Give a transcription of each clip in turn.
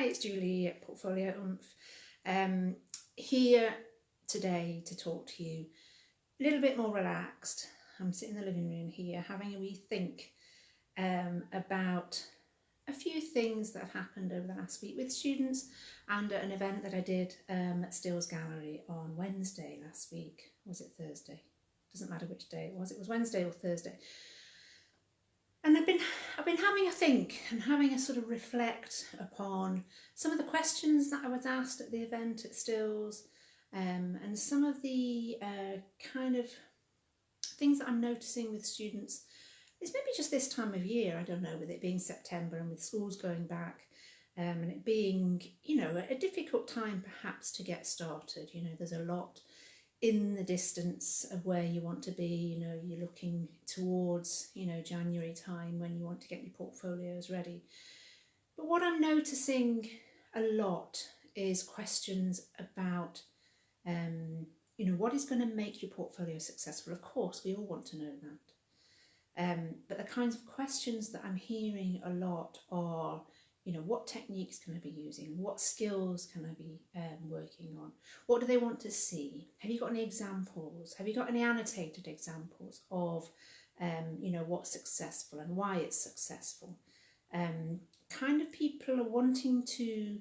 it's Julie at Portfolio Oomph, here today to talk to you a little bit more relaxed. I'm sitting in the living room here having a wee think about a few things that have happened over the last week with students and at an event that I did at Stills Gallery on Wednesday last week. Was it Thursday? Doesn't matter which day it was. It was Wednesday or Thursday. And I've been having a think and having a sort of reflect upon some of the questions that I was asked at the event at Stills, and some of the kind of things that I'm noticing with students. It's maybe just this time of year, I don't know, with it being September and with schools going back, and it being, you know, a difficult time perhaps to get started. You know, there's a lot in the distance of where you want to be. You know, you're looking towards, you know, January time when you want to get your portfolios ready. But what I'm noticing a lot is questions about, you know, what is going to make your portfolio successful? Of course, we all want to know that. But the kinds of questions that I'm hearing a lot are, you know, what techniques can I be using? What skills can I be working on? What do they want to see? Have you got any examples? Have you got any annotated examples of, you know, what's successful and why it's successful? Kind of people are wanting to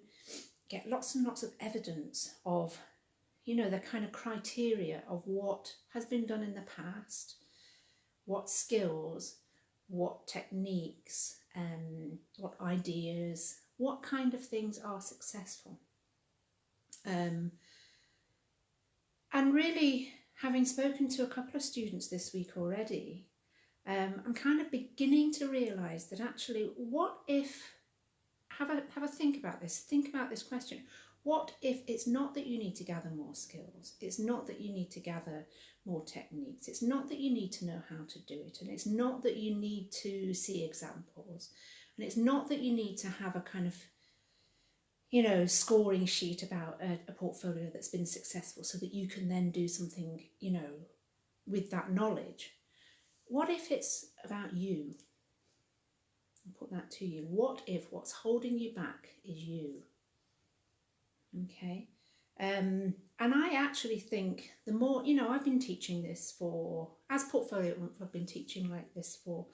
get lots and lots of evidence of, you know, the kind of criteria of what has been done in the past, what skills, what techniques, what ideas, what kind of things are successful. And really, having spoken to a couple of students this week already, I'm kind of beginning to realise that actually, what if, have a think about this question. What if it's not that you need to gather more skills? It's not that you need to gather more techniques. It's not that you need to know how to do it. And it's not that you need to see examples. And it's not that you need to have a kind of, you know, scoring sheet about a portfolio that's been successful so that you can then do something, you know, with that knowledge. What if it's about you? I'll put that to you. What if what's holding you back is you? Okay. And I actually think the more, you know, I've been teaching this as Portfolio Oomph, I've been teaching like this for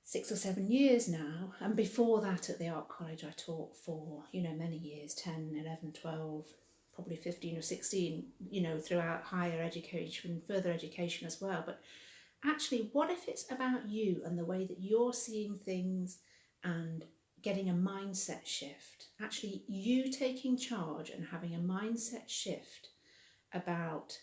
6 or 7 years now. And before that at the Art College, I taught for, you know, many years, 10, 11, 12, probably 15 or 16, you know, throughout higher education, further education as well. But actually, what if it's about you and the way that you're seeing things and getting a mindset shift? Actually, you taking charge and having a mindset shift about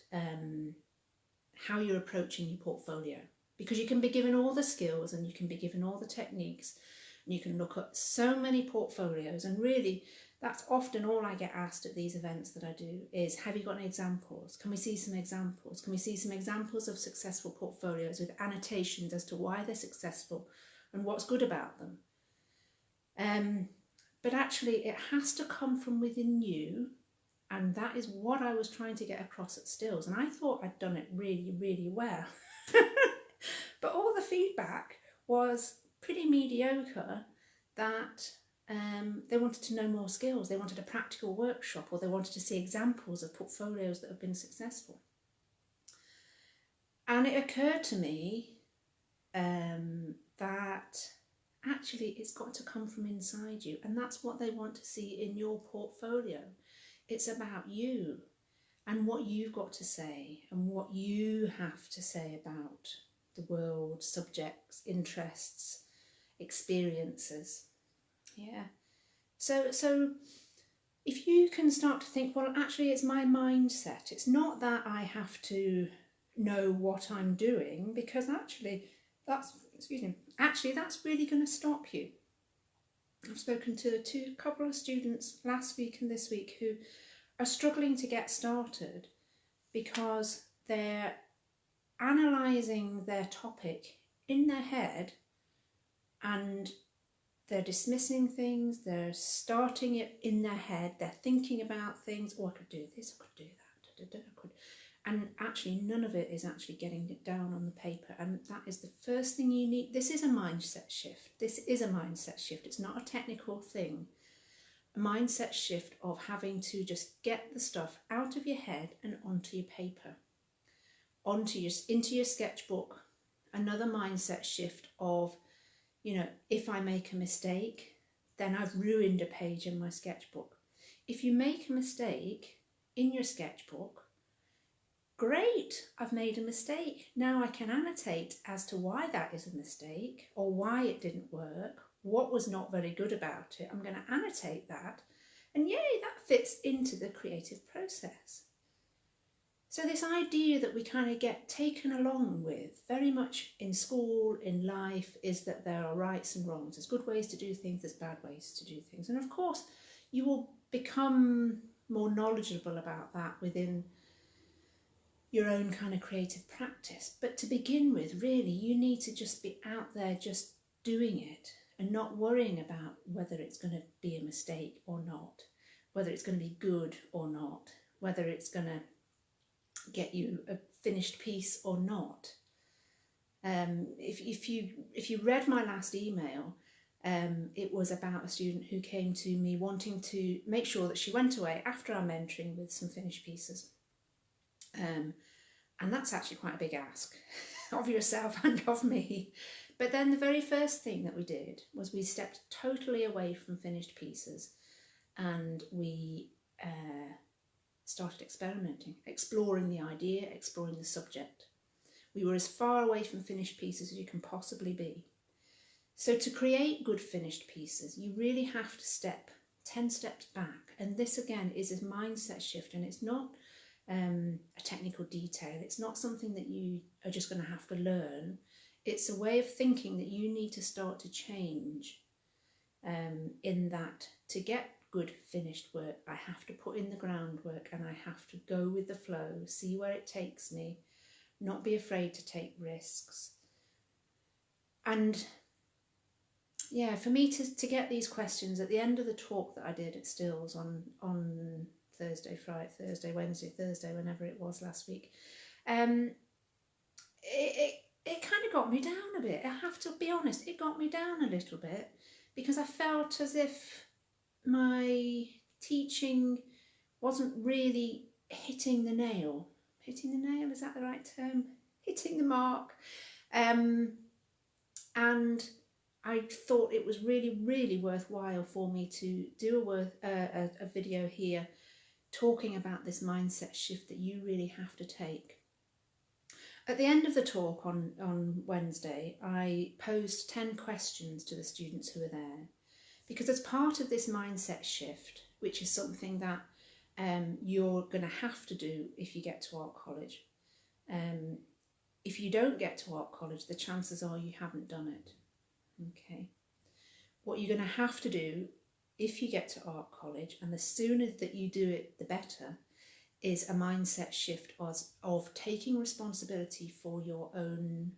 how you're approaching your portfolio. Because you can be given all the skills and you can be given all the techniques and you can look at so many portfolios, and really that's often all I get asked at these events that I do is, have you got any examples? Can we see some examples? Can we see some examples of successful portfolios with annotations as to why they're successful and what's good about them? But actually it has to come from within you, and that is what I was trying to get across at Stills, and I thought I'd done it really, really well. But all the feedback was pretty mediocre, that they wanted to know more skills, they wanted a practical workshop, or they wanted to see examples of portfolios that have been successful. And it occurred to me that actually it's got to come from inside you, and that's what they want to see in your portfolio. It's about you and what you've got to say and what you have to say about the world, subjects, interests, experiences. Yeah. So if you can start to think, well, actually it's my mindset. It's not that I have to know what I'm doing, because actually that's really going to stop you. I've spoken to a couple of students last week and this week who are struggling to get started because they're analysing their topic in their head and they're dismissing things, they're starting it in their head, they're thinking about things, oh, I could do this, I could do that, I could. And actually none of it is actually getting it down on the paper, and that is the first thing you need. This is a mindset shift. This is a mindset shift. It's not a technical thing. a mindset shift of having to just get the stuff out of your head and onto your paper, into your sketchbook. Another mindset shift of, if I make a mistake, then I've ruined a page in my sketchbook. If you make a mistake in your sketchbook, great, I've made a mistake. Now I can annotate as to why that is a mistake or why it didn't work, what was not very good about it. I'm going to annotate that, and yay, that fits into the creative process. So this idea that we kind of get taken along with very much in school, in life, is that there are rights and wrongs. There's good ways to do things, there's bad ways to do things. And of course, you will become more knowledgeable about that within your own kind of creative practice. But to begin with, really, you need to just be out there just doing it and not worrying about whether it's going to be a mistake or not, whether it's going to be good or not, whether it's going to get you a finished piece or not. If you read my last email, it was about a student who came to me wanting to make sure that she went away after our mentoring with some finished pieces. And that's actually quite a big ask of yourself and of me. But then the very first thing that we did was we stepped totally away from finished pieces, and we started experimenting, exploring the idea, exploring the subject. We were as far away from finished pieces as you can possibly be. So to create good finished pieces, you really have to step 10 steps back. And this again is a mindset shift, and it's not a technical detail. It's not something that you are just going to have to learn. It's a way of thinking that you need to start to change, in that to get good finished work, I have to put in the groundwork and I have to go with the flow, see where it takes me, not be afraid to take risks. And yeah, for me to get these questions at the end of the talk that I did at Stills on Thursday, Wednesday, whenever it was last week, it kind of got me down a bit. I have to be honest, it got me down a little bit, because I felt as if my teaching wasn't really hitting the nail. Hitting the nail, is that the right term? Hitting the mark. And I thought it was really, really worthwhile for me to do a video here talking about this mindset shift that you really have to take. At the end of the talk on Wednesday, I posed 10 questions to the students who were there, because as part of this mindset shift, which is something that you're going to have to do if you get to art college. If you don't get to art college, the chances are you haven't done it. Okay. What you're going to have to do if you get to art college, and the sooner that you do it, the better, is a mindset shift of taking responsibility for your own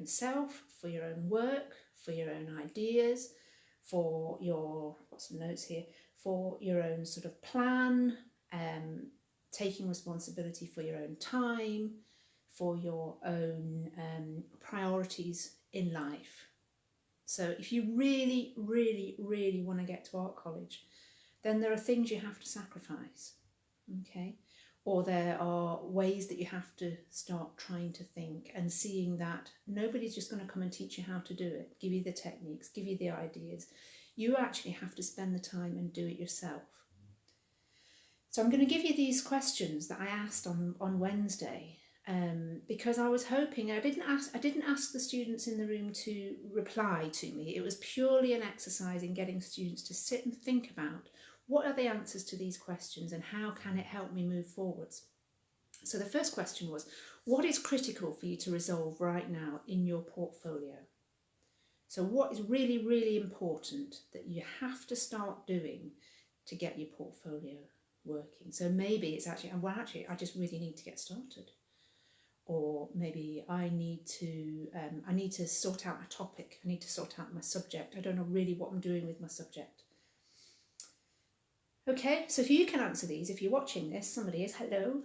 self, for your own work, for your own ideas, for your, I've got some notes here, for your own sort of plan, taking responsibility for your own time, for your own priorities in life. So if you really, really, really want to get to art college, then there are things you have to sacrifice, okay? Or there are ways that you have to start trying to think and seeing that nobody's just going to come and teach you how to do it, give you the techniques, give you the ideas. You actually have to spend the time and do it yourself. So I'm going to give you these questions that I asked on Wednesday, because I was hoping, I didn't ask the students in the room to reply to me. It was purely an exercise in getting students to sit and think about what are the answers to these questions and how can it help me move forwards. So the first question was, what is critical for you to resolve right now in your portfolio? So what is really, really important that you have to start doing to get your portfolio working? So maybe it's actually, I just really need to get started. Or maybe I need to sort out my topic. I need to sort out my subject. I don't know really what I'm doing with my subject. Okay, so if you can answer these, if you're watching this, somebody is, hello.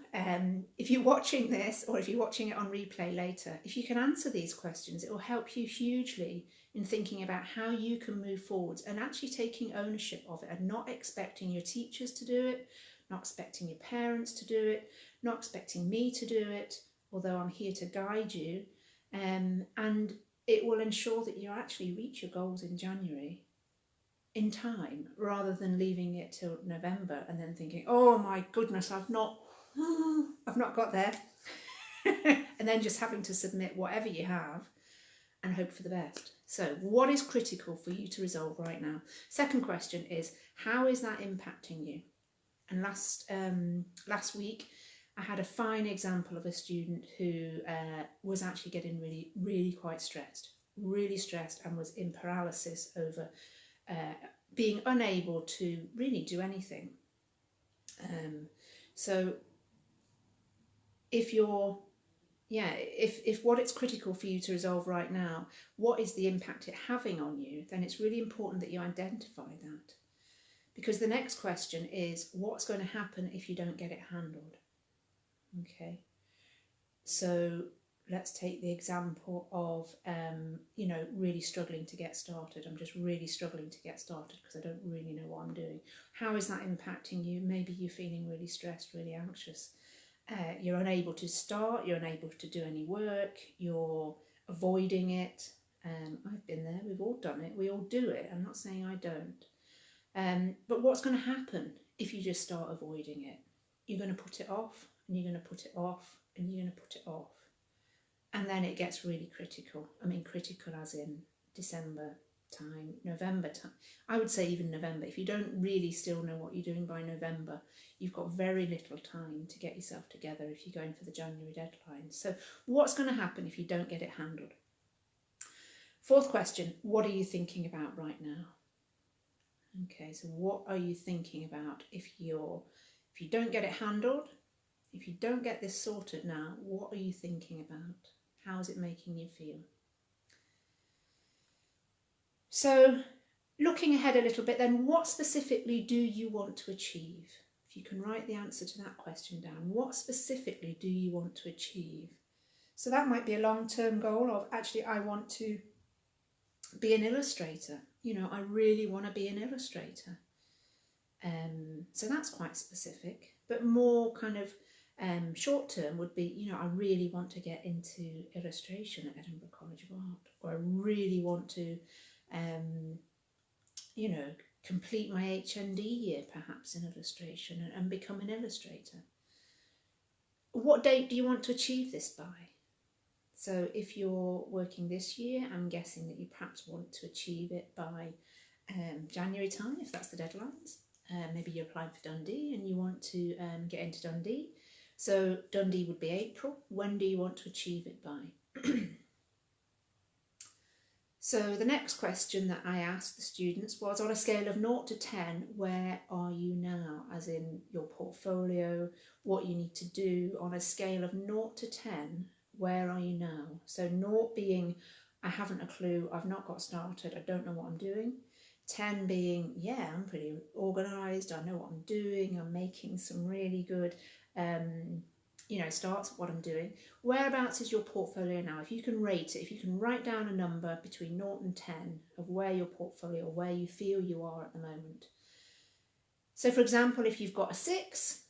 If you're watching this, or if you're watching it on replay later, if you can answer these questions, it will help you hugely in thinking about how you can move forwards and actually taking ownership of it and not expecting your teachers to do it, not expecting your parents to do it, not expecting me to do it, although I'm here to guide you. And it will ensure that you actually reach your goals in January in time, rather than leaving it till November and then thinking, oh my goodness, I've not got there. And then just having to submit whatever you have and hope for the best. So what is critical for you to resolve right now? Second question is, how is that impacting you? And last week I had a fine example of a student who was actually getting really quite stressed, really stressed, and was in paralysis over being unable to really do anything. So if what it's critical for you to resolve right now, what is the impact it having on you, then it's really important that you identify that. Because the next question is, what's going to happen if you don't get it handled? Okay, so let's take the example of, really struggling to get started. I'm just really struggling to get started because I don't really know what I'm doing. How is that impacting you? Maybe you're feeling really stressed, really anxious. You're unable to start, you're unable to do any work, you're avoiding it. I've been there, we've all done it, we all do it. I'm not saying I don't. But what's going to happen if you just start avoiding it? You're going to put it off, and you're going to put it off, and you're going to put it off. And then it gets really critical. I mean, critical as in December time, November time. I would say even November. If you don't really still know what you're doing by November, you've got very little time to get yourself together if you're going for the January deadline. So what's going to happen if you don't get it handled? Fourth question, what are you thinking about right now? Okay, so what are you thinking about if you don't get it handled? If you don't get this sorted now, what are you thinking about? How is it making you feel? So looking ahead a little bit then, what specifically do you want to achieve? If you can write the answer to that question down, what specifically do you want to achieve? So that might be a long-term goal of, actually, I want to be an illustrator. I really want to be an illustrator. So that's quite specific, but more kind of short term would be, I really want to get into illustration at Edinburgh College of Art, or I really want to, complete my HND year perhaps in illustration and become an illustrator. What date do you want to achieve this by? So if you're working this year, I'm guessing that you perhaps want to achieve it by January time, if that's the deadlines. Maybe you're applying for Dundee and you want to get into Dundee. So Dundee would be April. When do you want to achieve it by? So the next question that I asked the students was, on a scale of 0 to 10, where are you now? As in your portfolio, what you need to do. On a scale of 0 to 10, where are you now? So 0 being, I haven't a clue, I've not got started, I don't know what I'm doing. 10 being, yeah, I'm pretty organised, I know what I'm doing, I'm making some really good starts at what I'm doing. Whereabouts is your portfolio now? If you can rate it, if you can write down a number between 0 and 10 of where your portfolio, or where you feel you are at the moment. So for example, if you've got a 6,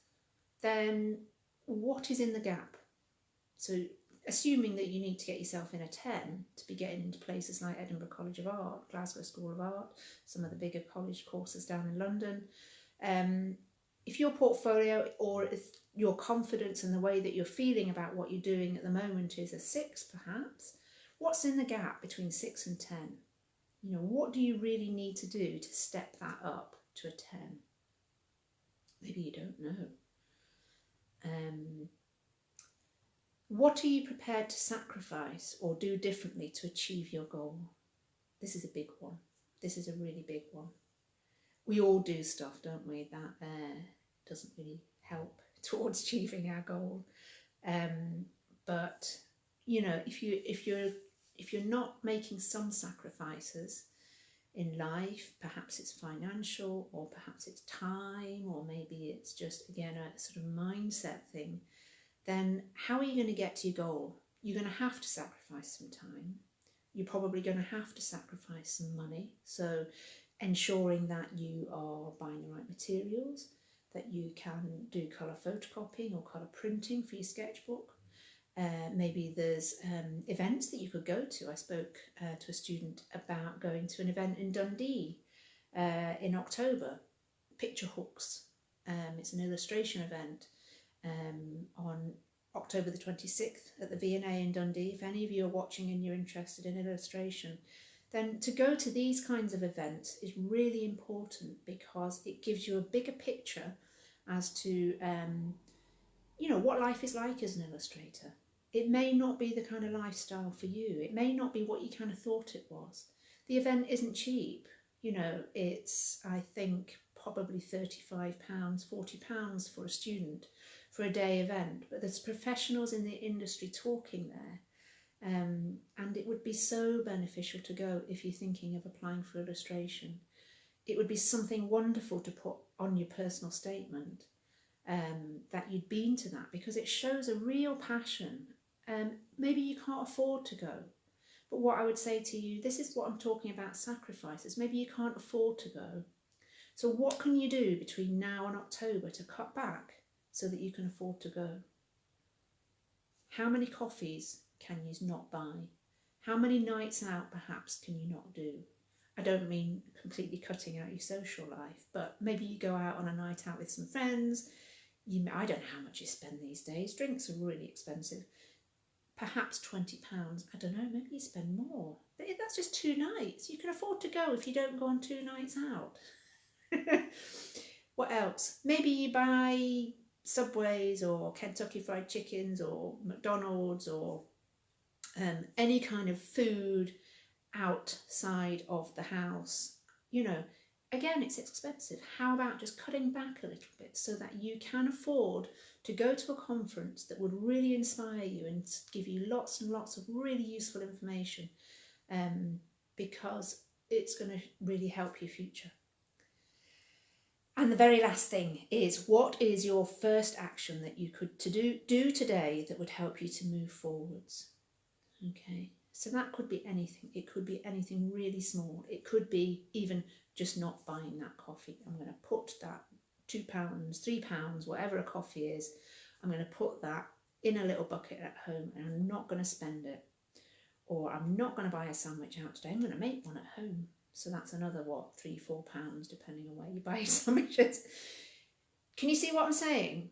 then what is in the gap? So assuming that you need to get yourself in a 10 to be getting into places like Edinburgh College of Art, Glasgow School of Art, some of the bigger college courses down in London. If your portfolio, or if your confidence and the way that you're feeling about what you're doing at the moment is a 6 perhaps, what's in the gap between 6 and 10? What do you really need to do to step that up to a 10? Maybe you don't know. What are you prepared to sacrifice or do differently to achieve your goal? This is a big one. This is a really big one. We all do stuff, don't we, that doesn't really help towards achieving our goal. But if you're not making some sacrifices in life, perhaps it's financial, or perhaps it's time, or maybe it's just, again, a sort of mindset thing, then how are you going to get to your goal? You're going to have to sacrifice some time. you're probably going to have to sacrifice some money. So ensuring that you are buying the right materials, that you can do colour photocopying or colour printing for your sketchbook. Maybe there's events that you could go to. I spoke to a student about going to an event in Dundee in October, Picture Hooks. It's an illustration event on October the 26th at the V&A in Dundee. If any of you are watching and you're interested in illustration, then to go to these kinds of events is really important, because it gives you a bigger picture as to what life is like as an illustrator. It may not be the kind of lifestyle for you. It may not be what you kind of thought it was. The event isn't cheap. It's, I think, probably £35, £40 for a student for a day event, but there's professionals in the industry talking there. And it would be so beneficial to go if you're thinking of applying for illustration. It would be something wonderful to put on your personal statement, that you'd been to that, because it shows a real passion. Maybe you can't afford to go, but what I would say to you, this is what I'm talking about, sacrifices. Maybe you can't afford to go. So what can you do between now and October to cut back so that you can afford to go? How many coffees can you not buy? How many nights out perhaps can you not do? I don't mean completely cutting out your social life, but maybe you go out on a night out with some friends. I don't know how much you spend these days. Drinks are really expensive. Perhaps £20. I don't know, maybe you spend more. But that's just 2 nights. You can afford to go if you don't go on 2 nights out. What else? Maybe you buy Subways or Kentucky Fried Chickens or McDonald's or any kind of food outside of the house. Again, it's expensive. How about just cutting back a little bit so that you can afford to go to a conference that would really inspire you and give you lots and lots of really useful information, because it's going to really help your future. And the very last thing is, what is your first action that you could do today that would help you to move forwards? Okay, so that could be anything. It could be anything really small. It could be even just not buying that coffee. I'm going to put that £2, £3, whatever a coffee is, I'm going to put that in a little bucket at home, and I'm not going to spend it. Or I'm not going to buy a sandwich out today. I'm going to make one at home. So that's another, £3, £4, depending on where you buy your sandwiches. Can you see what I'm saying?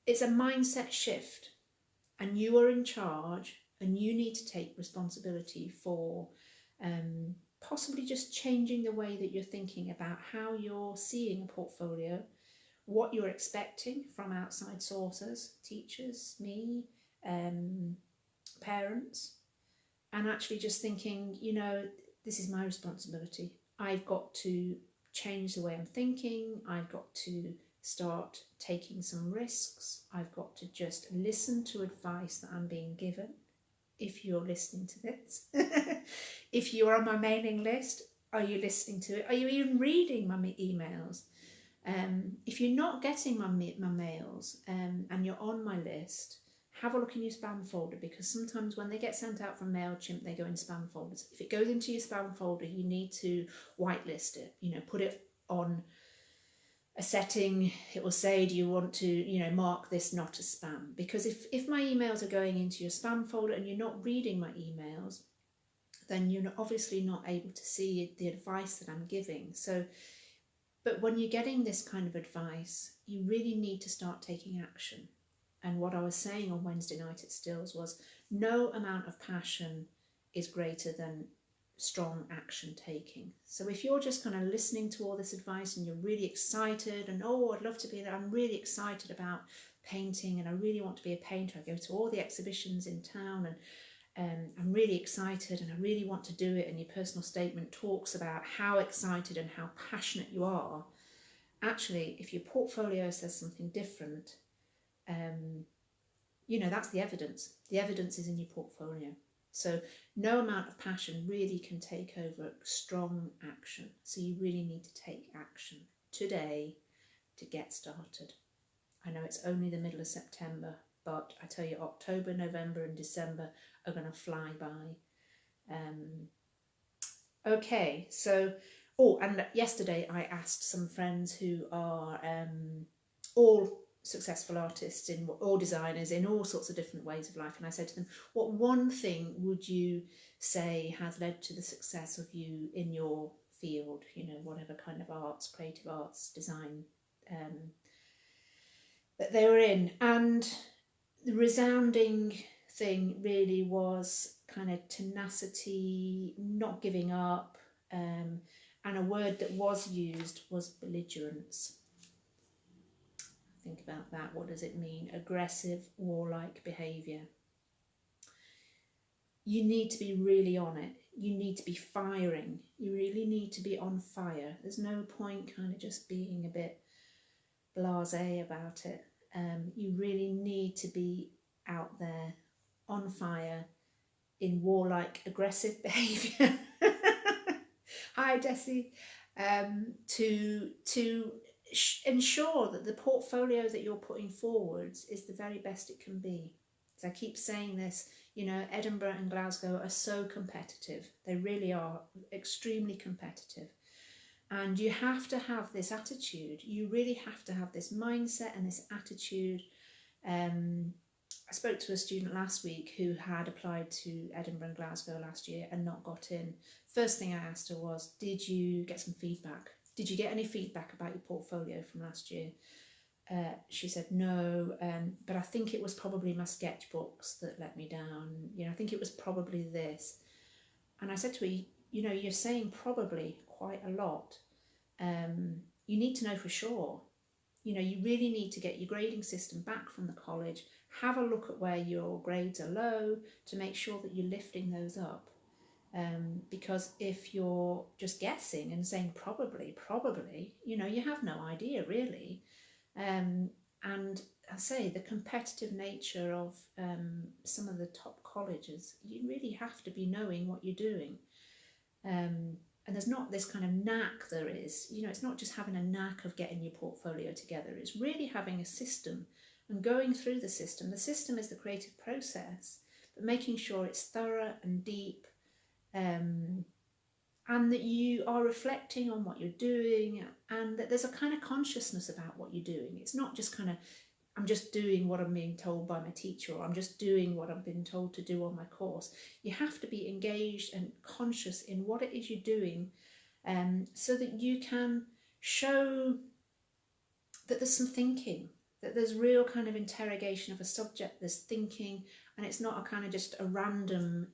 It's a mindset shift, and you are in charge, and you need to take responsibility for possibly just changing the way that you're thinking about how you're seeing a portfolio, what you're expecting from outside sources, teachers, me, parents, and actually just thinking, this is my responsibility. I've got to change the way I'm thinking. I've got to start taking some risks. I've got to just listen to advice that I'm being given. If you're listening to this, if you're on my mailing list, are you listening to it? Are you even reading my emails? If you're not getting my mails and you're on my list, have a look in your spam folder, because sometimes when they get sent out from MailChimp, they go in spam folders. If it goes into your spam folder, you need to whitelist it, put it on a setting. It will say, do you want to, mark this not as spam? Because if my emails are going into your spam folder and you're not reading my emails, then you're obviously not able to see the advice that I'm giving. But when you're getting this kind of advice, you really need to start taking action. And what I was saying on Wednesday night at Stills was, no amount of passion is greater than strong action taking. So if you're just kind of listening to all this advice and you're really excited and, I'd love to be there, I'm really excited about painting and I really want to be a painter, I go to all the exhibitions in town and I'm really excited and I really want to do it, and your personal statement talks about how excited and how passionate you are. Actually, if your portfolio says something different, that's the evidence. The evidence is in your portfolio. So no amount of passion really can take over strong action. So you really need to take action today to get started. I know it's only the middle of September, but I tell you, October, November and December are going to fly by. Okay, so, oh, and yesterday I asked some friends who are all successful artists in or designers in all sorts of different ways of life, and I said to them, what one thing would you say has led to the success of you in your field, you know, whatever kind of arts, creative arts, design, that they were in? And the resounding thing really was kind of tenacity, not giving up, and a word that was used was belligerence. Think about that. What does it mean? Aggressive, warlike behaviour. You need to be really on it. You need to be firing. You really need to be on fire. There's no point kind of just being a bit blasé about it. You really need to be out there on fire in warlike aggressive behaviour. Hi Jessie. To ensure that the portfolio that you're putting forwards is the very best it can be. So I keep saying this, you know, Edinburgh and Glasgow are so competitive. They really are extremely competitive. And you have to have this attitude. You really have to have this mindset and this attitude. I spoke to a student last week who had applied to Edinburgh and Glasgow last year and not got in. First thing I asked her was, did you get some feedback? Did you get any feedback about your portfolio from last year? She said no, but I think it was probably my sketchbooks that let me down. You know, I think it was probably this. And I said to her, you know, you're saying probably quite a lot. You need to know for sure. You know, you really need to get your grading system back from the college. Have a look at where your grades are low to make sure that you're lifting those up. Because if you're just guessing and saying probably, you know, you have no idea really. And I say the competitive nature of some of the top colleges, you really have to be knowing what you're doing. And there's not this kind of knack there is, you know, it's not just having a knack of getting your portfolio together, it's really having a system and going through the system. The system is the creative process, but making sure it's thorough and deep, and that you are reflecting on what you're doing, and that there's a kind of consciousness about what you're doing. It's not just kind of, I'm just doing what I'm being told by my teacher, or I'm just doing what I've been told to do on my course. You have to be engaged and conscious in what it is you're doing, so that you can show that there's some thinking, that there's real kind of interrogation of a subject, there's thinking, and it's not a kind of just a random,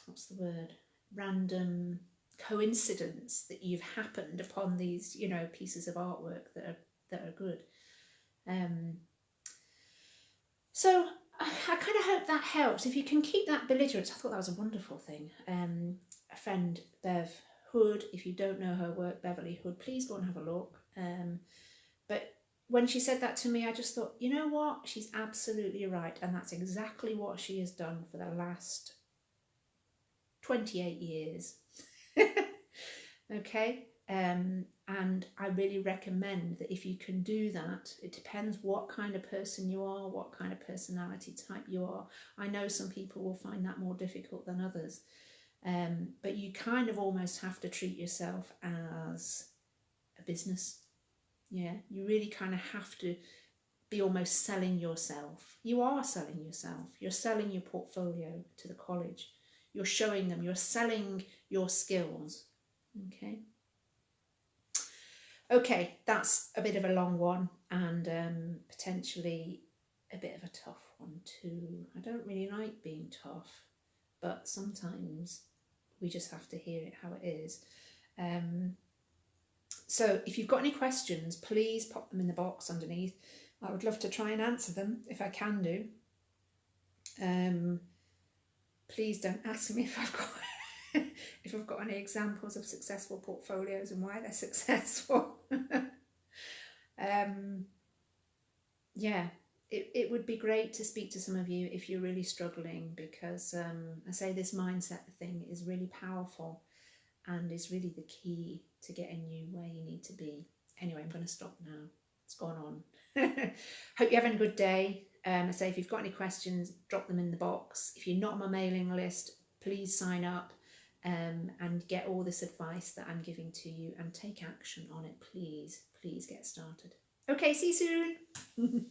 what's the word, random coincidence that you've happened upon these, you know, pieces of artwork that are good. So I kind of hope that helps. If you can keep that belligerence, I thought that was a wonderful thing. A friend, Bev Hood, if you don't know her work, Beverly Hood, please go and have a look. But when she said that to me, I just thought, you know what, she's absolutely right. And that's exactly what she has done for the last 28 years. Okay. And I really recommend that if you can do that, it depends what kind of person you are, what kind of personality type you are. I know some people will find that more difficult than others, but you kind of almost have to treat yourself as a business. Yeah, you really kind of have to be almost selling yourself. You are selling yourself. You're selling your portfolio to the college. You're showing them, you're selling your skills. Okay, that's a bit of a long one, and potentially a bit of a tough one too. I don't really like being tough, but sometimes we just have to hear it how it is. So if you've got any questions, please pop them in the box underneath. I would love to try and answer them if I can do. Please don't ask me if I've got any examples of successful portfolios and why they're successful. Yeah, it would be great to speak to some of you if you're really struggling, because I say this mindset thing is really powerful and is really the key to getting you where you need to be. Anyway, I'm going to stop now. It's gone on. Hope you're having a good day. I say if you've got any questions, drop them in the box. If you're not on my mailing list, please sign up and get all this advice that I'm giving to you and take action on it. Please get started. Okay, see you soon.